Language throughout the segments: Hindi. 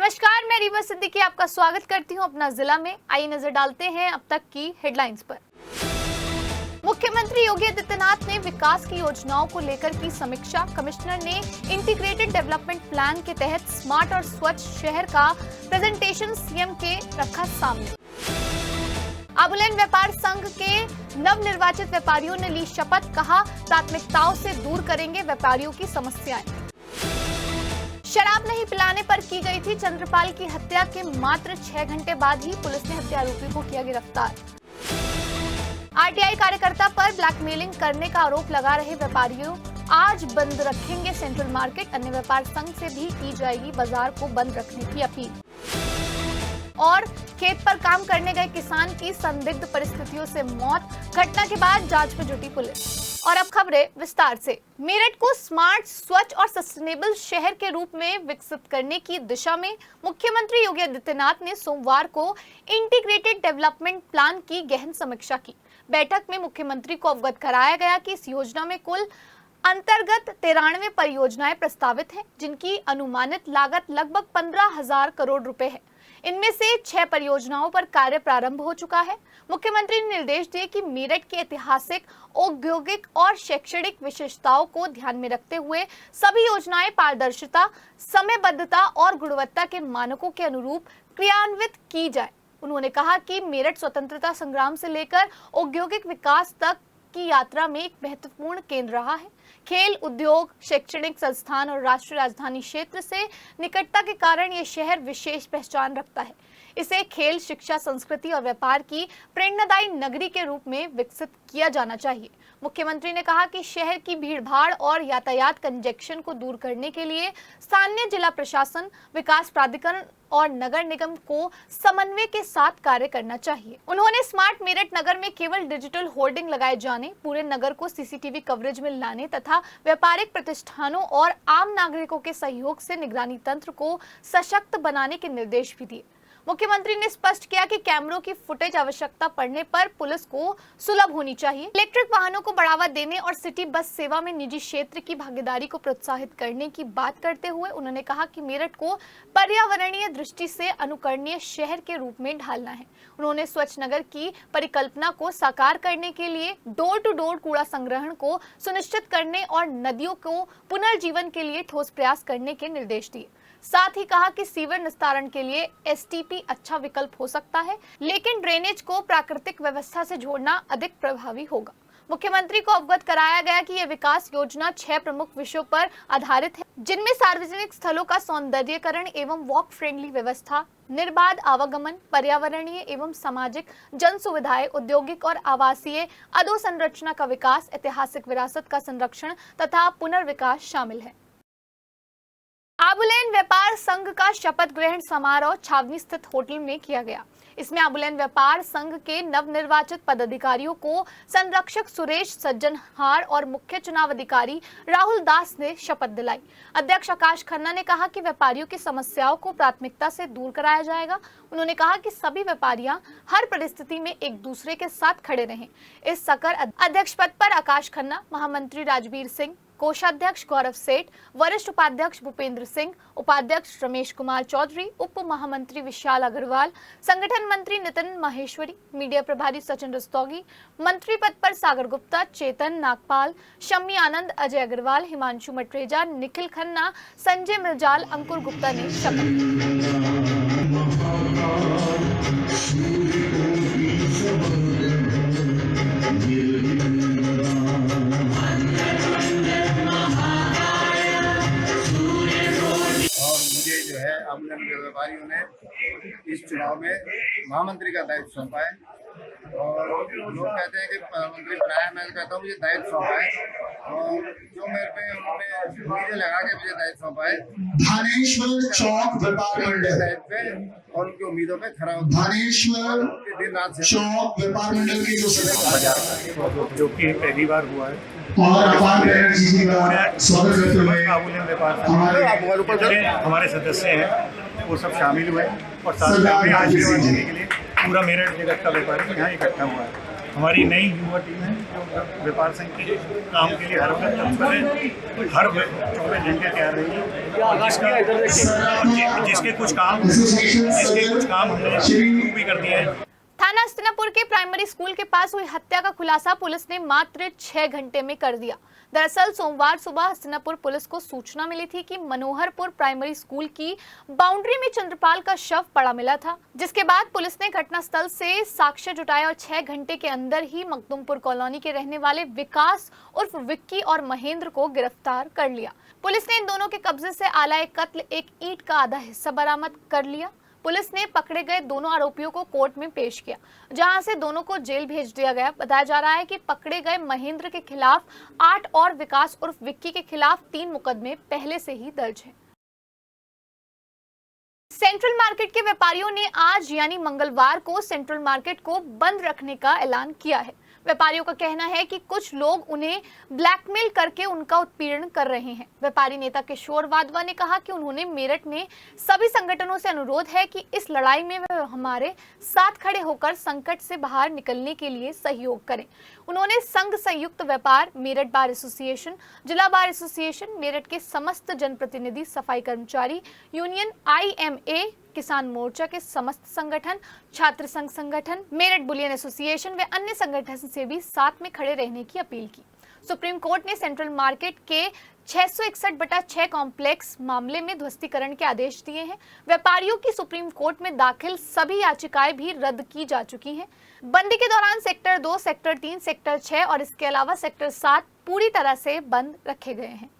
नमस्कार, मैं रीवा सिद्दीकी आपका स्वागत करती हूं अपना जिला में। आइए नजर डालते हैं अब तक की हेडलाइंस पर। मुख्यमंत्री योगी आदित्यनाथ ने विकास की योजनाओं को लेकर की समीक्षा। कमिश्नर ने इंटीग्रेटेड डेवलपमेंट प्लान के तहत स्मार्ट और स्वच्छ शहर का प्रेजेंटेशन सीएम के रखा सामने। आबूलेन व्यापार संघ के नवनिर्वाचित व्यापारियों ने ली शपथ, कहा प्राथमिकताओं से दूर करेंगे व्यापारियों की समस्याएं। शराब नहीं पिलाने पर की गई थी चंद्रपाल की हत्या के मात्र 6 घंटे बाद ही पुलिस ने हत्या आरोपी को किया गिरफ्तार। आरटीआई कार्यकर्ता पर ब्लैकमेलिंग करने का आरोप लगा रहे व्यापारियों आज बंद रखेंगे सेंट्रल मार्केट। अन्य व्यापार संघ से भी की जाएगी बाजार को बंद रखने की अपील। और खेत पर काम करने गए किसान की संदिग्ध परिस्थितियों से मौत, घटना के बाद जांच में जुटी पुलिस। और अब खबरें विस्तार से। मेरठ को स्मार्ट, स्वच्छ और सस्टेनेबल शहर के रूप में विकसित करने की दिशा में मुख्यमंत्री योगी आदित्यनाथ ने सोमवार को इंटीग्रेटेड डेवलपमेंट प्लान की गहन समीक्षा की। बैठक में मुख्यमंत्री को अवगत कराया गया कि इस योजना में कुल अंतर्गत 93 परियोजनाएं प्रस्तावित हैं, जिनकी अनुमानित लागत लगभग 15,000 करोड़ रुपए है। इनमें से 6 परियोजनाओं पर कार्य प्रारंभ हो चुका है। मुख्यमंत्री ने निर्देश दिए कि मेरठ के ऐतिहासिक, औद्योगिक और शैक्षणिक विशेषताओं को ध्यान में रखते हुए सभी योजनाएं पारदर्शिता, समयबद्धता और गुणवत्ता के मानकों के अनुरूप क्रियान्वित की जाए। उन्होंने कहा कि मेरठ स्वतंत्रता संग्राम से लेकर औद्योगिक विकास तक की यात्रा में एक महत्वपूर्ण केंद्र रहा है। खेल, उद्योग, शैक्षणिक संस्थान और राष्ट्रीय राजधानी क्षेत्र से निकटता के कारण ये शहर विशेष पहचान रखता है। इसे खेल, शिक्षा, संस्कृति और व्यापार की प्रेरणादायी नगरी के रूप में विकसित किया जाना चाहिए। मुख्यमंत्री ने कहा कि शहर की भीड़भाड़ और यातायात कंजेक्शन को दूर करने के लिए स्थानीय जिला प्रशासन, विकास प्राधिकरण और नगर निगम को समन्वय के साथ कार्य करना चाहिए। उन्होंने स्मार्ट मेरठ नगर में केवल डिजिटल होर्डिंग लगाए जाने, पूरे नगर को सीसीटीवी कवरेज में लाने तथा व्यापारिक प्रतिष्ठानों और आम नागरिकों के सहयोग से निगरानी तंत्र को सशक्त बनाने के निर्देश भी दिए। मुख्यमंत्री ने स्पष्ट किया कि कैमरों की फुटेज आवश्यकता पड़ने पर पुलिस को सुलभ होनी चाहिए। इलेक्ट्रिक वाहनों को बढ़ावा देने और सिटी बस सेवा में निजी क्षेत्र की भागीदारी को प्रोत्साहित करने की बात करते हुए उन्होंने कहा कि मेरठ को पर्यावरणीय दृष्टि से अनुकरणीय शहर के रूप में ढालना है। उन्होंने स्वच्छ नगर की परिकल्पना को साकार करने के लिए डोर टू डोर कूड़ा संग्रहण को सुनिश्चित करने और नदियों को पुनर्जीवन के लिए ठोस प्रयास करने के निर्देश दिए। साथ ही कहा कि सीवर निस्तारण के लिए एसटीपी अच्छा विकल्प हो सकता है, लेकिन ड्रेनेज को प्राकृतिक व्यवस्था से जोड़ना अधिक प्रभावी होगा। मुख्यमंत्री को अवगत कराया गया कि यह विकास योजना 6 प्रमुख विषयों पर आधारित है, जिनमें सार्वजनिक स्थलों का सौंदर्यीकरण एवं वॉक फ्रेंडली व्यवस्था, निर्बाध आवागमन, पर्यावरणीय एवं सामाजिक जन सुविधाएं, औद्योगिक और आवासीय अधोसंरचना का विकास, ऐतिहासिक विरासत का संरक्षण तथा पुनर्विकास शामिल है। आबूलेन व्यापार संघ का शपथ ग्रहण समारोह छावनी स्थित होटल में किया गया। इसमें आबूलेन व्यापार संघ के नवनिर्वाचित पदाधिकारियों को संरक्षक सुरेश सज्जनहार और मुख्य चुनाव अधिकारी राहुल दास ने शपथ दिलाई। अध्यक्ष आकाश खन्ना ने कहा कि व्यापारियों की समस्याओं को प्राथमिकता से दूर कराया जाएगा। उन्होंने कहा कि सभी व्यापारियां हर परिस्थिति में एक दूसरे के साथ खड़े रहें। इस सकर अध्यक्ष पद पर आकाश खन्ना, महामंत्री राजवीर सिंह, कोषाध्यक्ष गौरव सेठ, वरिष्ठ उपाध्यक्ष भूपेंद्र सिंह, उपाध्यक्ष रमेश कुमार चौधरी, उप महामंत्री विशाल अग्रवाल, संगठन मंत्री नितिन माहेश्वरी, मीडिया प्रभारी सचिन रस्तोगी, मंत्री पद पर सागर गुप्ता, चेतन नागपाल, शम्मी आनंद, अजय अग्रवाल, हिमांशु मटरेजा, निखिल खन्ना, संजय मिर्जाल, अंकुर गुप्ता ने शपथ। आबूलेन के व्यापारियों ने इस चुनाव में महामंत्री का दायित्व सौंपा है और लोग कहते हैं कि मंत्री बनाया, मैं कहता हूँ मुझे दायित्व सौंपा है और जो मेरे पे उन्होंने उम्मीदें लगा के मुझे दायित्व सौंपा है। धानेश्वर चौक व्यापार मंडल दायित्व पे और उनकी उम्मीदों पे खरा धानेश्वर चौक व्यापार मंडल के जो सदस्य जो कि पहली बार हुआ है और स्वागत करते हुए आबूलेन व्यापार हमारे सदस्य हैं, वो सब शामिल हुए और साथ में आशीर्वाद देने के लिए पूरा मेरठ जगत का व्यापारी यहाँ इकट्ठा हुआ है। हमारी नई युवा टीम है जो व्यापार संघ के काम के लिए हर वक्त तत्पर है, हर 24 घंटे तैयार रहेगी। जिसके कुछ काम हमने शुरू भी कर दिए हैं। थाना हस्तिनापुर के प्राइमरी स्कूल के पास हुई हत्या का खुलासा पुलिस ने मात्र 6 घंटे में कर दिया। दरअसल सोमवार सुबह हस्तिनापुर पुलिस को सूचना मिली थी कि मनोहरपुर प्राइमरी स्कूल की बाउंड्री में चंद्रपाल का शव पड़ा मिला था, जिसके बाद पुलिस ने घटनास्थल से साक्ष्य जुटाए और 6 घंटे के अंदर ही मखदुमपुर कॉलोनी के रहने वाले विकास उर्फ विक्की और महेंद्र को गिरफ्तार कर लिया। पुलिस ने इन दोनों के कब्जे से आला कत्ल एक ईंट का आधा हिस्सा बरामद कर लिया। पुलिस ने पकड़े गए दोनों आरोपियों को कोर्ट में पेश किया, जहां से दोनों को जेल भेज दिया गया। बताया जा रहा है कि पकड़े गए महेंद्र के खिलाफ 8 और विकास उर्फ विक्की के खिलाफ 3 मुकदमे पहले से ही दर्ज हैं। सेंट्रल मार्केट के व्यापारियों ने आज यानी मंगलवार को सेंट्रल मार्केट को बंद रखने का ऐलान किया है। व्यापारियों का कहना है कि कुछ लोग उन्हें ब्लैकमेल करके उनका उत्पीड़न कर रहे हैं। व्यापारी नेता किशोर वाधवा ने कहा कि उन्होंने मेरठ में सभी संगठनों से अनुरोध है कि इस लड़ाई में वे हमारे साथ खड़े होकर संकट से बाहर निकलने के लिए सहयोग करें। उन्होंने संघ संयुक्त व्यापार, मेरठ बार एसोसिएशन, जिला बार एसोसिएशन, मेरठ के समस्त जनप्रतिनिधि, सफाई कर्मचारी यूनियन, IMA, किसान मोर्चा के समस्त संगठन, छात्र संघ संगठन, मेरठ बुलियन एसोसिएशन व अन्य संगठन से भी साथ में खड़े रहने की अपील की। सुप्रीम कोर्ट ने सेंट्रल मार्केट के 661/6 कॉम्प्लेक्स मामले में ध्वस्तीकरण के आदेश दिए हैं। व्यापारियों की सुप्रीम कोर्ट में दाखिल सभी याचिकाएं भी रद्द की जा चुकी हैं। बंदी के दौरान सेक्टर 2, सेक्टर 3, सेक्टर 6 और इसके अलावा सेक्टर 7 पूरी तरह से बंद रखे गए हैं।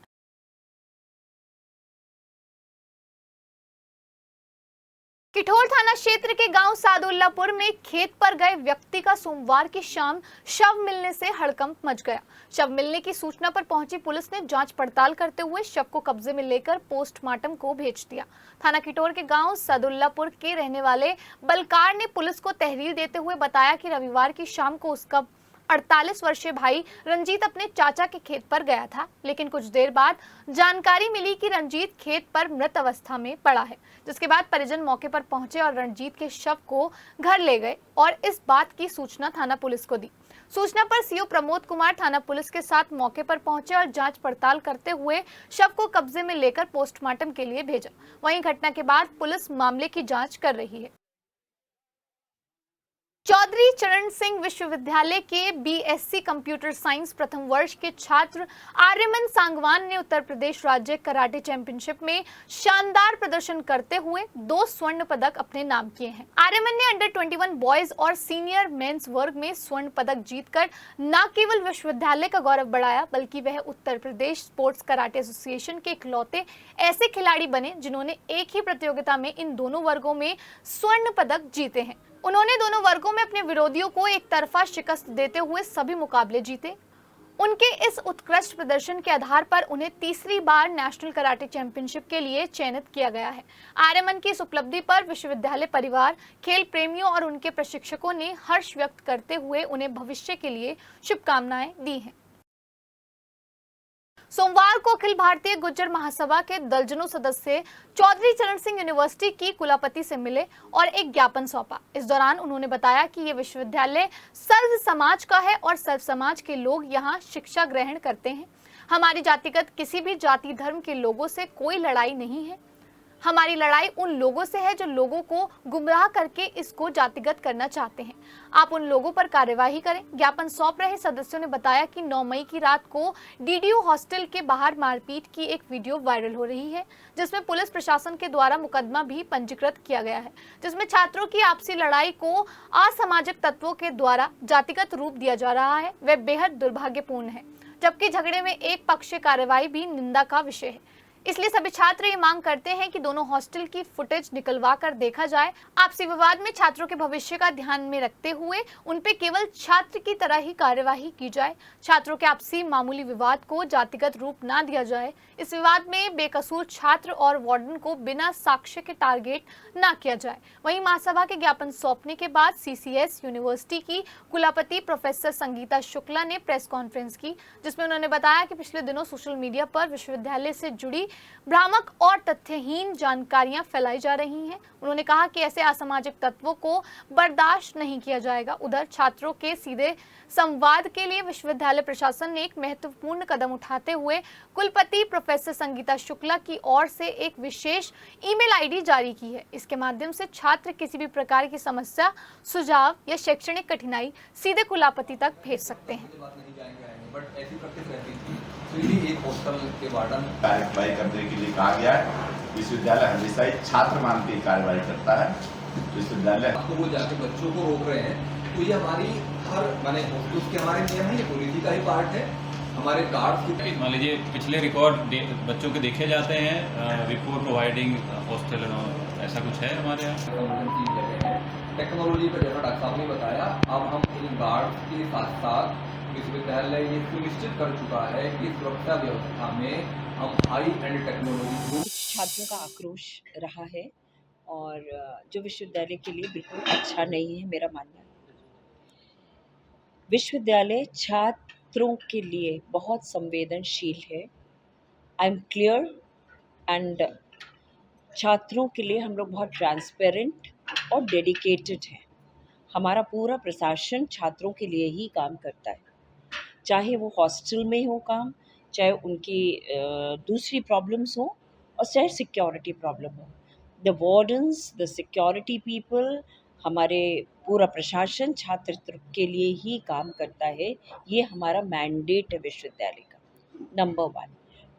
किठोर थाना क्षेत्र के गांव सादुल्लापुर में खेत पर गए व्यक्ति का सोमवार की शाम शव मिलने से हड़कंप मच गया। शव मिलने की सूचना पर पहुंची पुलिस ने जांच पड़ताल करते हुए शव को कब्जे में लेकर पोस्टमार्टम को भेज दिया। थाना किठोर के गांव सादुल्लापुर के रहने वाले बलकार ने पुलिस को तहरीर देते हुए बताया कि रविवार की शाम को उसका 48 वर्षीय भाई रंजीत अपने चाचा के खेत पर गया था, लेकिन कुछ देर बाद जानकारी मिली कि रंजीत खेत पर मृत अवस्था में पड़ा है, जिसके बाद परिजन मौके पर पहुंचे और रंजीत के शव को घर ले गए और इस बात की सूचना थाना पुलिस को दी। सूचना पर सीओ प्रमोद कुमार थाना पुलिस के साथ मौके पर पहुंचे और जांच पड़ताल करते हुए शव को कब्जे में लेकर पोस्टमार्टम के लिए भेजा। वहीं घटना के बाद पुलिस मामले की जांच कर रही है। चौधरी चरण सिंह विश्वविद्यालय के BSc कंप्यूटर साइंस प्रथम वर्ष के छात्र आर्यमन सांगवान ने उत्तर प्रदेश राज्य कराटे चैंपियनशिप में शानदार प्रदर्शन करते हुए 2 स्वर्ण पदक अपने नाम किए हैं। आर्यमन ने अंडर 21 बॉयज और सीनियर मेंस वर्ग में स्वर्ण पदक जीतकर न केवल विश्वविद्यालय का गौरव बढ़ाया, बल्कि वह Uttar Pradesh sports karate association के इकलौते ऐसे खिलाड़ी बने जिन्होंने एक ही प्रतियोगिता में इन दोनों वर्गों में स्वर्ण पदक जीते हैं। उन्होंने दोनों वर्गों में अपने विरोधियों को एक तरफा शिकस्त देते हुए सभी मुकाबले जीते। उनके इस उत्कृष्ट प्रदर्शन के आधार पर उन्हें तीसरी बार नेशनल कराटे चैंपियनशिप के लिए चयनित किया गया है। आर्यमन की इस उपलब्धि पर विश्वविद्यालय परिवार, खेल प्रेमियों और उनके प्रशिक्षकों ने हर्ष व्यक्त करते हुए उन्हें भविष्य के लिए शुभकामनाएं दी हैं। सोमवार को अखिल भारतीय गुज्जर महासभा के दर्जनों सदस्य चौधरी चरण सिंह यूनिवर्सिटी की कुलपति से मिले और एक ज्ञापन सौंपा। इस दौरान उन्होंने बताया कि ये विश्वविद्यालय सर्व समाज का है और सर्व समाज के लोग यहाँ शिक्षा ग्रहण करते हैं। हमारी जातिगत किसी भी जाति धर्म के लोगों से कोई लड़ाई नहीं है। हमारी लड़ाई उन लोगों से है जो लोगों को गुमराह करके इसको जातिगत करना चाहते हैं। आप उन लोगों पर कार्यवाही करें। ज्ञापन सौंप रहे सदस्यों ने बताया कि 9 मई की रात को DDU हॉस्टल के बाहर मारपीट की एक वीडियो वायरल हो रही है, जिसमें पुलिस प्रशासन के द्वारा मुकदमा भी पंजीकृत किया गया है, जिसमें छात्रों की आपसी लड़ाई को असामाजिक तत्वों के द्वारा जातिगत रूप दिया जा रहा है। वह बेहद दुर्भाग्यपूर्ण है, जबकि झगड़े में एक पक्षीय कार्यवाही भी निंदा का विषय है। इसलिए सभी छात्र ये मांग करते हैं कि दोनों हॉस्टल की फुटेज निकलवा कर देखा जाए। आपसी विवाद में छात्रों के भविष्य का ध्यान में रखते हुए उन पे केवल छात्र की तरह ही कार्यवाही की जाए। छात्रों के आपसी मामूली विवाद को जातिगत रूप ना दिया जाए। इस विवाद में बेकसूर छात्र और वार्डन को बिना साक्ष्य के टारगेट ना किया जाए। वहीं महासभा के ज्ञापन सौंपने के बाद CCS यूनिवर्सिटी की कुलपति प्रोफेसर संगीता शुक्ला ने प्रेस कॉन्फ्रेंस की, जिसमें उन्होंने बताया कि पिछले दिनों सोशल मीडिया पर विश्वविद्यालय से जुड़ी भ्रामक और तथ्यहीन जानकारियां फैलाई जा रही हैं। उन्होंने कहा कि ऐसे असामाजिक तत्वों को बर्दाश्त नहीं किया जाएगा। उधर छात्रों के सीधे संवाद के लिए विश्वविद्यालय प्रशासन ने एक महत्वपूर्ण कदम उठाते हुए कुलपति प्रोफेसर संगीता शुक्ला की ओर से एक विशेष ईमेल आईडी जारी की है। इसके माध्यम से छात्र किसी भी प्रकार की समस्या, सुझाव या शैक्षणिक कठिनाई सीधे कुलपति तक भेज सकते हैं। बट ऐसी प्रैक्टिस रहती थी, इसलिए एक हॉस्टल के वार्डन कार्रवाई करने के लिए कहा गया है। विश्वविद्यालय हमेशा ही छात्र मान के कार्रवाई करता है। विश्वविद्यालय तो वो जाके बच्चों को रोक रहे हैं, तो ये हमारी हर माने हॉस्टल्स के हमारे नियम है, ये पॉलिसी का ही पार्ट है। हमारे गार्ड्स की मान लीजिए पिछले रिकॉर्ड बच्चों के देखे जाते हैं, बिफोर प्रोवाइडिंग हॉस्टल, ऐसा कुछ है हमारे यहाँ। टेक्नोलॉजी पर जैसा डॉक्टर साहब ने बताया, अब हम इन गार्ड्स के साथ साथ विश्वविद्यालय ये सुनिश्चित कर चुका है कि सुरक्षा व्यवस्था में हम हाई एंड टेक्नोलॉजी। छात्रों का आक्रोश रहा है और जो विश्वविद्यालय के लिए बिल्कुल अच्छा नहीं है, मेरा मानना है। विश्वविद्यालय छात्रों के लिए बहुत संवेदनशील है। आई एम क्लियर एंड छात्रों के लिए हम लोग बहुत ट्रांसपेरेंट और डेडिकेटेड हैं। हमारा पूरा प्रशासन छात्रों के लिए ही काम करता है, चाहे वो हॉस्टल में हो काम, चाहे उनकी दूसरी प्रॉब्लम्स हो और चाहे सिक्योरिटी प्रॉब्लम हो। The wardens, the security people, हमारे पूरा प्रशासन छात्र के लिए ही काम करता है। ये हमारा मैंडेट है विश्वविद्यालय का, नंबर 1।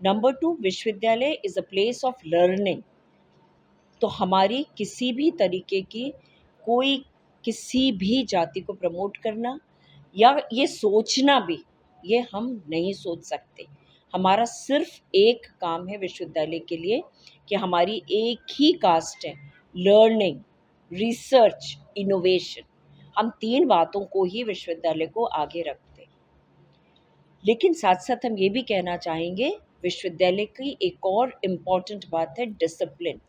नंबर 2, विश्वविद्यालय is a place of learning. तो हमारी किसी भी तरीके की कोई किसी भी जाति को प्रमोट करना या ये सोचना भी, ये हम नहीं सोच सकते। हमारा सिर्फ एक काम है विश्वविद्यालय के लिए कि हमारी एक ही कास्ट है, लर्निंग, रिसर्च, इनोवेशन। हम 3 बातों को ही विश्वविद्यालय को आगे रखते हैं। लेकिन साथ साथ हम ये भी कहना चाहेंगे, विश्वविद्यालय की एक और इम्पॉर्टेंट बात है डिसिप्लिन।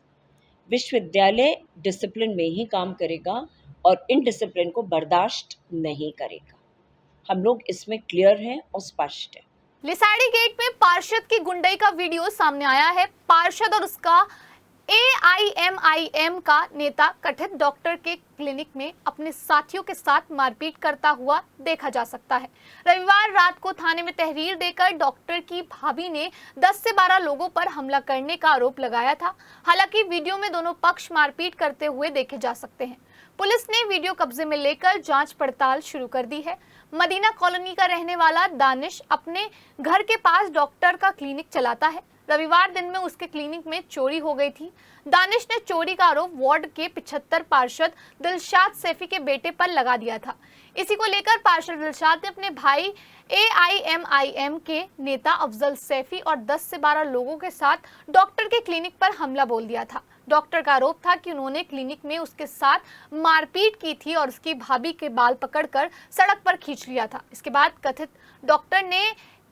विश्वविद्यालय डिसिप्लिन में ही काम करेगा और इनडिसिप्लिन को बर्दाश्त नहीं करेगा। हम लोग इसमें क्लियर हैं और स्पष्ट हैं। लिसाड़ी गेट में पार्षद की गुंडई का वीडियो सामने आया है। पार्षद और उसका AIMIM का नेता कथित डॉक्टर के क्लिनिक में अपने साथियों के साथ मारपीट करता हुआ देखा जा सकता है। रविवार रात को थाने में तहरीर देकर डॉक्टर की भाभी ने 10 से 12 लोगों पर हमला करने का आरोप लगाया था। हालांकि वीडियो में दोनों पक्ष मारपीट करते हुए देखे जा सकते हैं। पुलिस ने वीडियो कब्जे में लेकर जांच पड़ताल शुरू कर दी है। मदीना कॉलोनी का रहने वाला दानिश अपने घर के पास डॉक्टर का क्लिनिक चलाता है। रविवार दिन में उसके क्लिनिक में चोरी हो गई थी। दानिश ने चोरी का आरोप वार्ड के 75 पार्षद दिलशाद सैफी के बेटे पर लगा दिया था। इसी को लेकर पार्षद दिलशाद ने अपने भाई AIMIM के नेता अफजल सैफी और 10 से 12 लोगों के साथ डॉक्टर के क्लिनिक पर हमला बोल दिया था। डॉक्टर का आरोप था कि उन्होंने क्लिनिक में उसके साथ मारपीट की थी और उसकी भाभी के बाल पकड़कर सड़क पर खींच लिया था। इसके बाद कथित डॉक्टर ने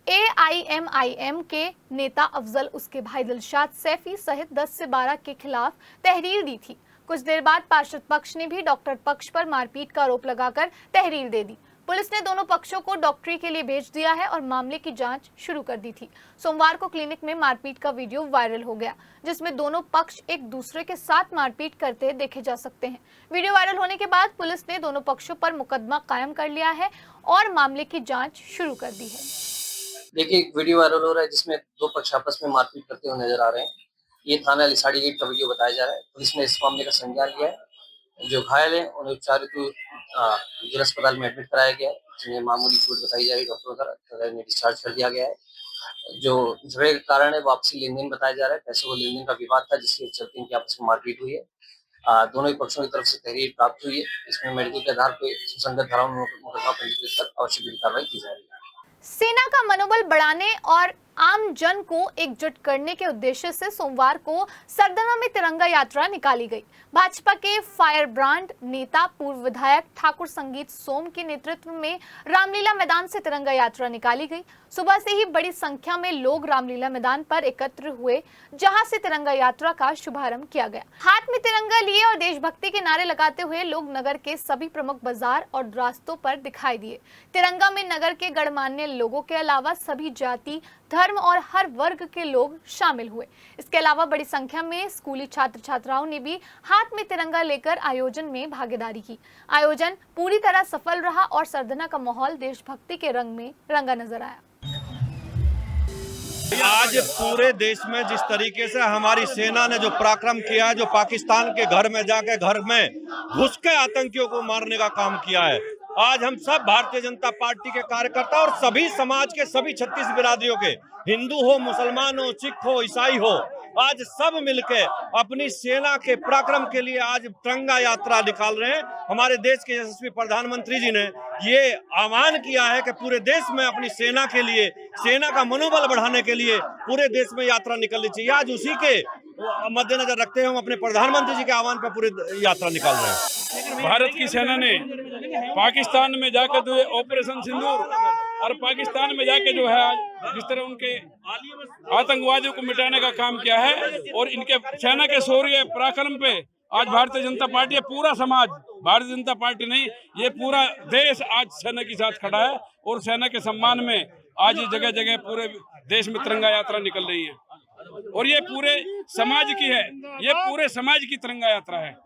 AIMIM के नेता अफजल, उसके भाई दिलशाद सैफी सहित 10 से 12 के खिलाफ तहरीर दी थी। कुछ देर बाद पार्षद पक्ष ने भी डॉक्टर पक्ष पर मारपीट का आरोप लगाकर तहरीर दे दी। पुलिस ने दोनों पक्षों को डॉक्टरी के लिए भेज दिया है और मामले की जांच शुरू कर दी थी। सोमवार को क्लिनिक में मारपीट का वीडियो वायरल हो गया, जिसमें दोनों पक्ष एक दूसरे के साथ मारपीट करते देखे जा सकते हैं। वीडियो वायरल होने के बाद पुलिस ने दोनों पक्षों पर मुकदमा कायम कर लिया है और मामले की जांच शुरू कर दी है। देखिए, एक वीडियो वायरल हो रहा है जिसमें 2 पक्ष आपस में मारपीट करते हुए नजर आ रहे हैं। ये थाना लिसाड़ी गेट का वीडियो बताया जा रहा है। पुलिस ने इस मामले का संज्ञान लिया है। जो घायल हैं उन्हें उपचार हेतु जिला अस्पताल में एडमिट कराया गया है, जिन्हें मामूली चोट बताई जा रही है। डॉक्टरों द्वारा इन्हें डिस्चार्ज कर दिया गया है। जो झगड़े का कारण है वो आपसी लेन देन बताया जा रहा है। पैसों को लेन देन का विवाद था, जिसके चलते इनकी आपस में मारपीट हुई है। दोनों ही पक्षों की तरफ से तहरीर प्राप्त हुई है। इसमें मेडिकल के आधार पर सुसंगत धाराओं में मुकदमा पंजीकृत कर आवश्यक कार्रवाई की जा रही है। सेना का मनोबल बढ़ाने और आम जन को एकजुट करने के उद्देश्य से सोमवार को सरदना में तिरंगा यात्रा निकाली गई। भाजपा के फायर ब्रांड नेता पूर्व विधायक ठाकुर संगीत सोम के नेतृत्व में रामलीला मैदान से तिरंगा यात्रा निकाली गई। सुबह से ही बड़ी संख्या में लोग रामलीला मैदान पर एकत्र हुए, जहां से तिरंगा यात्रा का शुभारंभ किया गया। हाथ में तिरंगा लिए और देशभक्ति के नारे लगाते हुए लोग नगर के सभी प्रमुख बाजार और रास्तों पर दिखाई दिए। तिरंगा में नगर के गणमान्य लोगों के अलावा सभी जाति धर्म और हर वर्ग के लोग शामिल हुए। इसके अलावा बड़ी संख्या में स्कूली छात्र छात्राओं ने भी हाथ में तिरंगा लेकर आयोजन में भागीदारी की। आयोजन पूरी तरह सफल रहा और सरधना का माहौल देशभक्ति के रंग में रंगा नजर आया। आज पूरे देश में जिस तरीके से हमारी सेना ने जो पराक्रम किया है, जो पाकिस्तान के घर में जाके घर में घुस के आतंकियों को मारने का काम किया है, आज हम सब भारतीय जनता पार्टी के कार्यकर्ता और सभी समाज के सभी 36 बिरादरियों के, हिंदू हो, मुसलमान हो, सिख हो, ईसाई हो, आज सब मिलके अपनी सेना के पराक्रम के लिए आज तिरंगा यात्रा निकाल रहे हैं। हमारे देश के यशस्वी प्रधानमंत्री जी ने ये आह्वान किया है कि पूरे देश में अपनी सेना के लिए, सेना का मनोबल बढ़ाने के लिए पूरे देश में यात्रा निकलनी चाहिए। आज उसी के मद्देनजर रखते हुए हम अपने प्रधानमंत्री जी के आह्वान पर पूरी यात्रा निकाल रहे हैं। भारत की सेना ने पाकिस्तान में जाकर जो है ऑपरेशन सिंदूर और पाकिस्तान में जाके जो है जिस तरह उनके आतंकवादियों को मिटाने का काम किया है और इनके सेना के शौर्य पराक्रम पे आज भारतीय जनता पार्टी, पूरा समाज, भारतीय जनता पार्टी नहीं, ये पूरा देश आज सेना के साथ खड़ा है और सेना के सम्मान में आज ये जगह जगह पूरे देश में तिरंगा यात्रा निकल रही है और ये पूरे समाज की है, ये पूरे समाज की तिरंगा यात्रा है।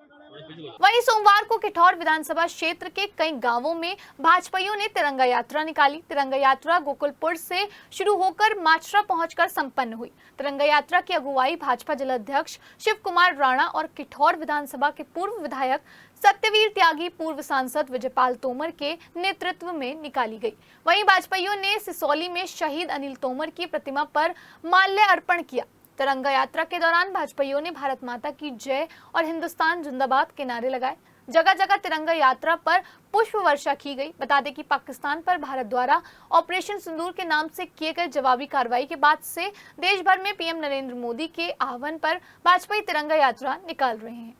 वहीं सोमवार को किठौर विधानसभा क्षेत्र के कई गांवों में भाजपाइयों ने तिरंगा यात्रा निकाली। तिरंगा यात्रा गोकुलपुर से शुरू होकर माचरा पहुंचकर संपन्न हुई। तिरंगा यात्रा की अगुवाई भाजपा जिलाध्यक्ष शिव कुमार राणा और किठौर विधानसभा के पूर्व विधायक सत्यवीर त्यागी, पूर्व सांसद विजयपाल तोमर के नेतृत्व में निकाली गई। वहीं भाजपाइयों ने सिसौली में शहीद अनिल तोमर की प्रतिमा पर माल्य अर्पण किया। तिरंगा यात्रा के दौरान भाजपाइयों ने भारत माता की जय और हिंदुस्तान जिंदाबाद के नारे लगाए। जगह जगह तिरंगा यात्रा पर पुष्प वर्षा की गई। बता दें कि पाकिस्तान पर भारत द्वारा ऑपरेशन सिंदूर के नाम से किए गए जवाबी कार्रवाई के बाद से देश भर में पीएम नरेंद्र मोदी के आह्वान पर भाजपाई तिरंगा यात्रा निकाल रहे हैं।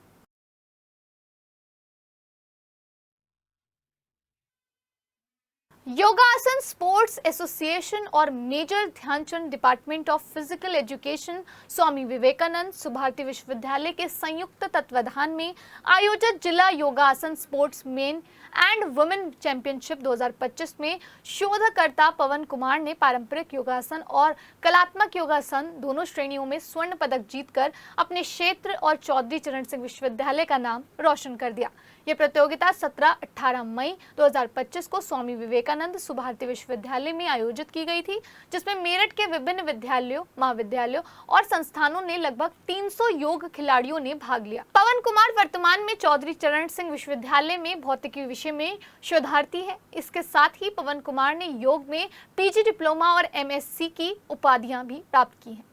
योगासन स्पोर्ट्स एसोसिएशन और major Dhyanchand department of physical education, Swami Vivekananda Subharti Vishwavidyalaya के संयुक्त तत्वाधान में आयोजित जिला Yogasana sports men and women championship 2025 में शोधकर्ता पवन कुमार ने पारंपरिक योगासन और कलात्मक योगासन दोनों श्रेणियों में स्वर्ण पदक जीतकर अपने क्षेत्र और चौधरी चरण सिंह विश्वविद्यालय का नाम रोशन कर दिया। ये प्रतियोगिता 17-18 मई 2025 को स्वामी विवेकानंद सुभारती विश्वविद्यालय में आयोजित की गई थी, जिसमें मेरठ के विभिन्न विद्यालयों, महाविद्यालयों और संस्थानों ने लगभग 300 योग खिलाड़ियों ने भाग लिया। पवन कुमार वर्तमान में चौधरी चरण सिंह विश्वविद्यालय में भौतिकी विषय में शोधार्थी है। इसके साथ ही पवन कुमार ने योग में पीजी डिप्लोमा और एमएससी की उपाधियां भी प्राप्त की हैं।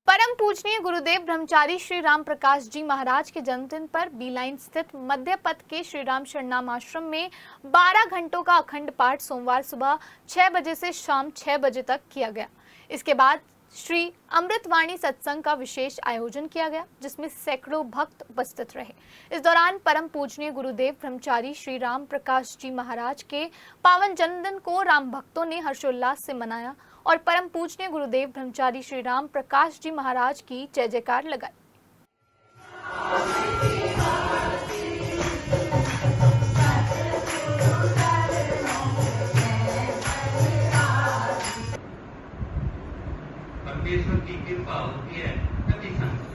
परम पूजनीय गुरुदेव ब्रह्मचारी श्री राम प्रकाश जी महाराज के जन्मदिन पर बी लाइन स्थित मध्य पथ के श्री राम शरणाम आश्रम में 12 घंटों का अखंड पाठ सोमवार सुबह 6 बजे से शाम 6 बजे तक किया गया। इसके बाद श्री अमृतवाणी सत्संग का विशेष आयोजन किया गया, जिसमें सैकड़ों भक्त उपस्थित रहे। इस दौरान परम पूजनीय गुरुदेव ब्रह्मचारी श्री राम प्रकाश जी महाराज के पावन जन्मदिन को राम भक्तों ने हर्षोल्लास से मनाया और परम पूजनीय गुरुदेव ब्रह्मचारी श्री राम प्रकाश जी महाराज की जय जयकार लगाई। परमेश्वर की कृपा होती है तभी संत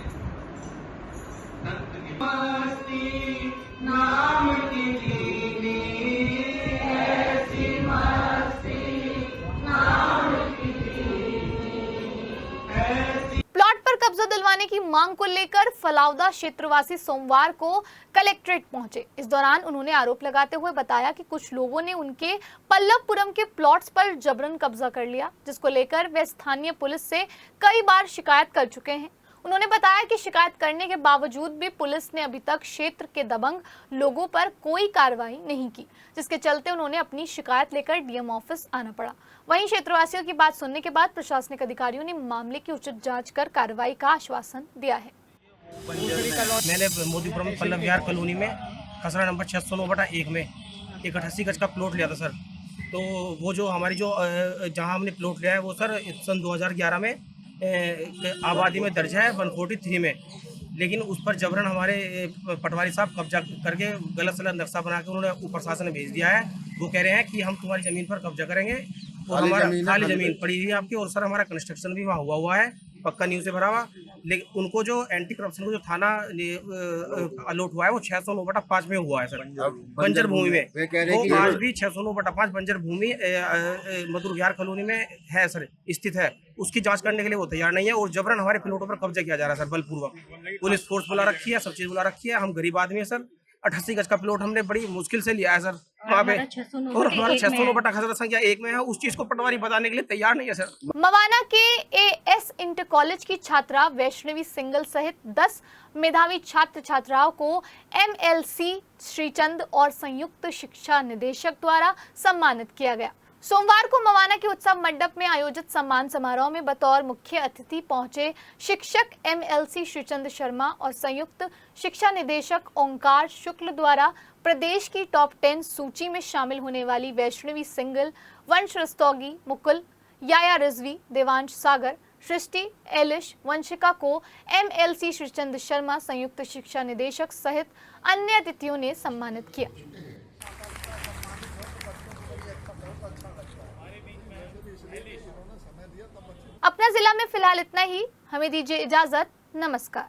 नाम की लीनी ऐसी मस्ती नाम की प्लॉट पर कब्जा दिलवाने की मांग को लेकर फलावदा क्षेत्रवासी सोमवार को कलेक्ट्रेट पहुंचे। इस दौरान उन्होंने आरोप लगाते हुए बताया कि कुछ लोगों ने उनके पल्लवपुरम के प्लॉट्स पर जबरन कब्जा कर लिया, जिसको लेकर वे स्थानीय पुलिस से कई बार शिकायत कर चुके हैं। उन्होंने बताया कि शिकायत करने के बावजूद भी पुलिस ने अभी तक क्षेत्र के दबंग लोगों पर कोई कार्रवाई नहीं की, जिसके चलते उन्होंने अपनी शिकायत लेकर डीएम ऑफिस आना पड़ा। वहीं क्षेत्रवासियों की बात सुनने के बाद प्रशासनिक अधिकारियों ने मामले की उचित जांच कर कार्रवाई का आश्वासन दिया है। मैंने मोदीपुरम पल्लव विहार कॉलोनी में खसरा नंबर 609/1 में एक 88 गज का प्लॉट लिया था सर। तो वो जो हमारी जो जहाँ हमने प्लॉट लिया है वो सर सन 2011 में आबादी में दर्ज है 143 में, लेकिन उस पर जबरन हमारे पटवारी साहब कब्जा करके गलत सलत नक्शा बना के उन्होंने ऊपर शासन ने भेज दिया है। वो कह रहे हैं कि हम तुम्हारी ज़मीन पर कब्जा करेंगे और हमारा खाली जमीन पड़ी हुई है आपकी, और सर हमारा कंस्ट्रक्शन भी वहाँ हुआ है पक्का न्यू से भरा हुआ। लेकिन उनको जो एंटी करप्शन को जो थाना अलॉट हुआ है वो 609/5 में हुआ है सर, बंजर भूमि में। वो आज भी 609/5 बंजर भूमि मधुर विहार कॉलोनी में है सर, स्थित है। उसकी जांच करने के लिए वो तैयार नहीं है और जबरन हमारे प्लॉटों पर कब्जा किया जा रहा है सर, बलपूर्वक। पुलिस फोर्स बुला रखी है, सब चीज बुला रखी है। हम गरीब आदमी है सर, 88 गज का प्लॉट हमने बड़ी मुश्किल से लिया है सर वहाँ पे, और हमारा 609/1 में है। उस चीज को पटवारी बताने के लिए तैयार नहीं है सर। मवाना के एएस इंटर कॉलेज की छात्रा वैष्णवी सिंगल सहित 10 मेधावी छात्र छात्राओं को MLC श्रीचंद और संयुक्त शिक्षा निदेशक द्वारा सम्मानित किया गया। सोमवार को मवाना के उत्सव मंडप में आयोजित सम्मान समारोह में बतौर मुख्य अतिथि पहुंचे शिक्षक MLC श्रीचंद शर्मा और संयुक्त शिक्षा निदेशक ओंकार शुक्ल द्वारा प्रदेश की टॉप 10 सूची में शामिल होने वाली वैष्णवी सिंगल, वंश रस्तोगी, मुकुल, याया रिजवी, देवांश सागर, सृष्टि, एलिश, वंशिका को MLC श्रीचंद शर्मा संयुक्त शिक्षा निदेशक सहित अन्य अतिथियों ने सम्मानित किया। अपना जिला में फिलहाल इतना ही, हमें दीजिए इजाजत, नमस्कार।